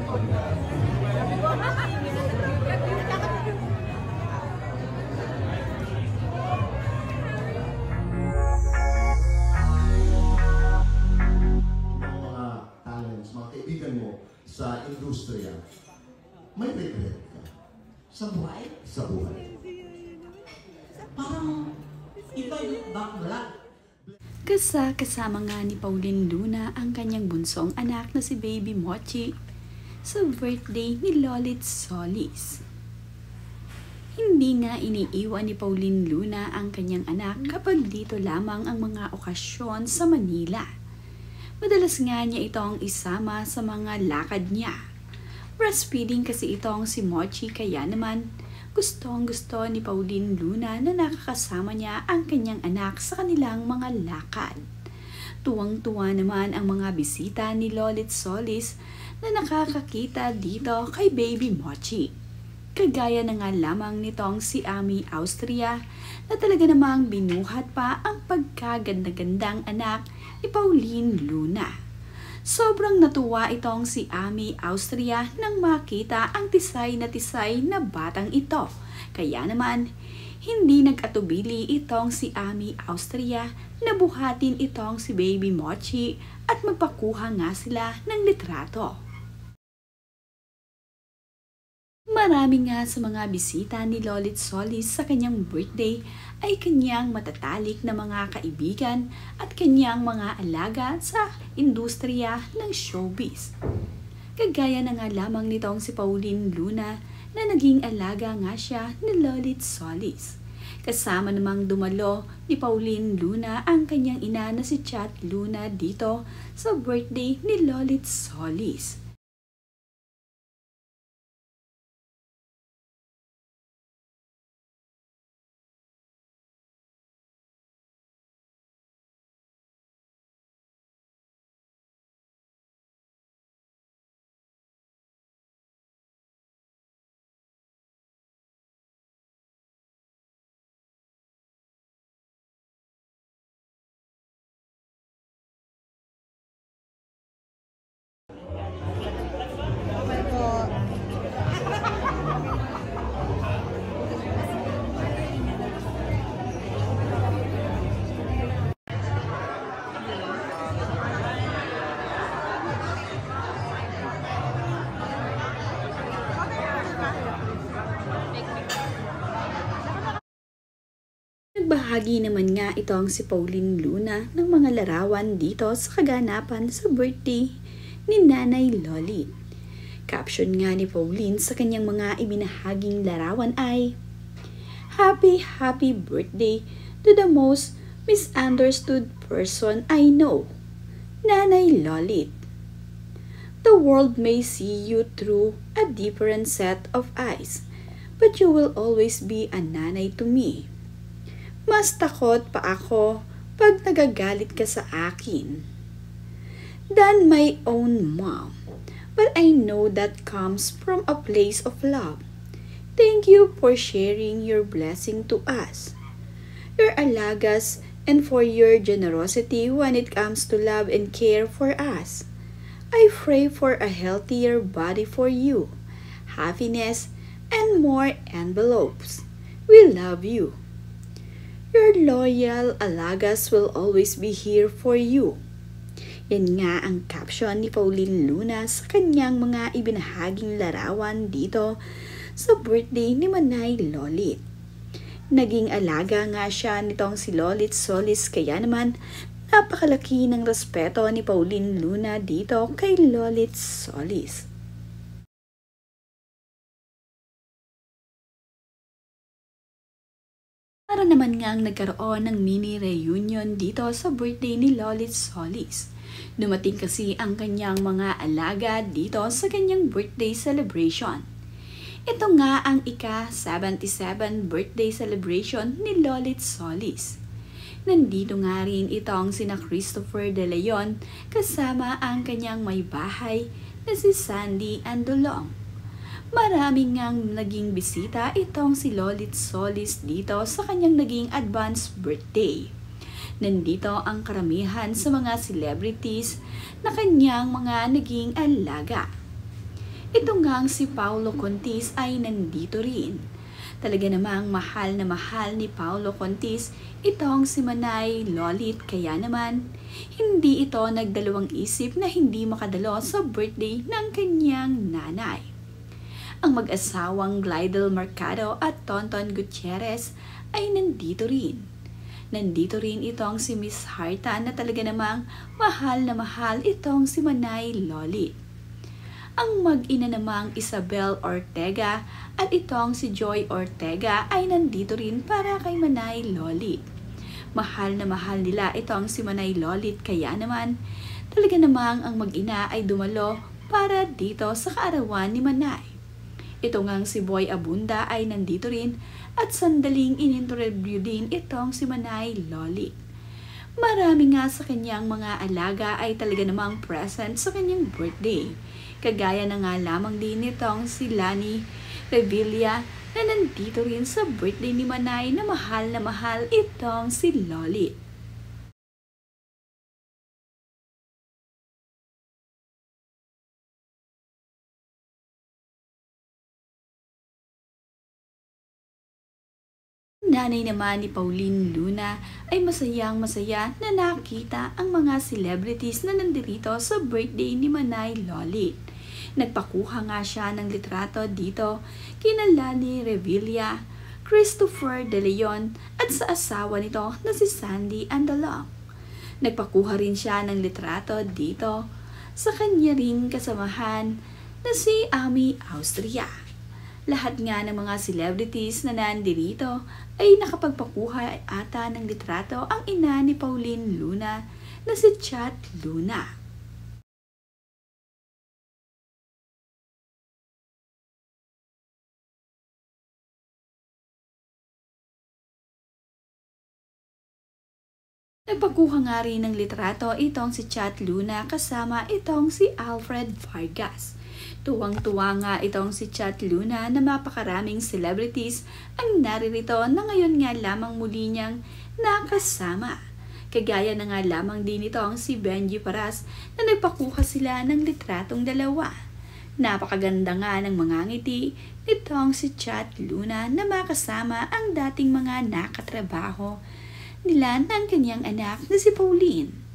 Mga kaibigan mo sa industriya, may regret ka? Sa buhay? Sa buhay. Parang iba yung bakla. Kasama nga ni Pauline Luna ang kanyang bunsong anak na si Baby Mochi sa birthday ni Lolit Solis. Hindi nga iniiwan ni Pauline Luna ang kanyang anak kapag dito lamang ang mga okasyon sa Manila. Madalas nga niya itong isama sa mga lakad niya. Breastfeeding kasi itong si Mochi, kaya naman gustong-gusto ni Pauline Luna na nakakasama niya ang kanyang anak sa kanilang mga lakad. Tuwang-tuwa naman ang mga bisita ni Lolit Solis na nakakakita dito kay Baby Mochi. Kagaya na nga lamang nitong si Ami Austria na talaga namang binuhat pa ang pagkaganda-gandang anak ni Pauline Luna. Sobrang natuwa itong si Ami Austria nang makita ang tisay na batang ito. Kaya naman, hindi nag-atubili itong si Ami Austria na buhatin itong si Baby Mochi at magpakuha nga sila ng litrato. Marami nga sa mga bisita ni Lolit Solis sa kanyang birthday ay kanyang matatalik na mga kaibigan at kanyang mga alaga sa industriya ng showbiz. Kagaya na nga lamang nitong si Pauline Luna na naging alaga nga siya ni Lolit Solis. Kasama namang dumalo ni Pauline Luna ang kanyang ina na si Chat Luna dito sa birthday ni Lolit Solis. Nagbahagi naman nga itong si Pauline Luna ng mga larawan dito sa kaganapan sa birthday ni Nanay Lolit. Caption nga ni Pauline sa kanyang mga ibinahaging larawan ay, "Happy, happy birthday to the most misunderstood person I know, Nanay Lolit. The world may see you through a different set of eyes, but you will always be a nanay to me. Mas takot pa ako pag nagagalit ka sa akin than my own mom. But I know that comes from a place of love. Thank you for sharing your blessing to us, your alagas, and for your generosity when it comes to love and care for us. I pray for a healthier body for you, happiness, and more envelopes. We love you. Your loyal alagas will always be here for you." Yan nga ang caption ni Pauline Luna sa kanyang mga ibinahaging larawan dito sa birthday ni Manay Lolit. Naging alaga nga siya nitong si Lolit Solis, kaya naman napakalaki ng respeto ni Pauline Luna dito kay Lolit Solis. Para naman ngang nagkaroon ng mini reunion dito sa birthday ni Lolit Solis. Dumating kasi ang kanyang mga alaga dito sa kanyang birthday celebration. Ito nga ang ika-77 birthday celebration ni Lolit Solis. Nandito nga rin itong sina Christopher De Leon kasama ang kanyang may bahay na si Sandy Andolong. Maraming ngang naging bisita itong si Lolit Solis dito sa kanyang naging advance birthday. Nandito ang karamihan sa mga celebrities na kanyang mga naging alaga. ito ngang si Paolo Contis ay nandito rin. Talaga namang mahal na mahal ni Paolo Contis itong si Manay Lolit, kaya naman hindi ito nagdalawang isip na hindi makadalo sa birthday ng kanyang nanay. Ang mag-asawang Glidel Mercado at Tonton Gutierrez ay nandito rin. Nandito rin itong si Miss Harta na talaga namang mahal na mahal itong si Manay Lolit. Ang mag-ina namang Isabel Ortega at itong si Joy Ortega ay nandito rin para kay Manay Lolit. Mahal na mahal nila itong si Manay Lolit, kaya naman talaga namang ang mag-ina ay dumalo para dito sa kaarawan ni Manay. Ito ngang si Boy Abunda ay nandito rin at sandaling in-interview din itong si Manay Lolit. Marami nga sa kanyang mga alaga ay talaga namang present sa kanyang birthday. Kagaya na nga lamang din nitong si Lani Revilla na nandito rin sa birthday ni Manay na mahal itong si Lolit. Nanay naman ni Pauline Luna ay masayang-masaya na nakita ang mga celebrities na nandirito sa birthday ni Manay Lolit. Nagpakuha nga siya ng litrato dito kina Lani Revilla, Christopher De Leon at sa asawa nito na si Sandy Andalong. Nagpakuha rin siya ng litrato dito sa kanya ring kasamahan na si Ami Austria. Lahat nga ng mga celebrities na nandirito ay nakapagpakuha ata ng litrato ang ina ni Pauline Luna na si Chat Luna. Nagpakuha nga rin ng litrato itong si Chat Luna kasama itong si Alfred Vargas. Tuwang-tuwa nga itong si Chat Luna na mapakaraming celebrities ang naririto na ngayon nga lamang muli niyang nakasama. Kagaya na nga lamang din itong si Benji Paras na nagpakuha sila ng litratong dalawa. Napakaganda nga ng mga ngiti nitong si Chat Luna na makasama ang dating mga nakatrabaho nila ng kanyang anak na si Pauline.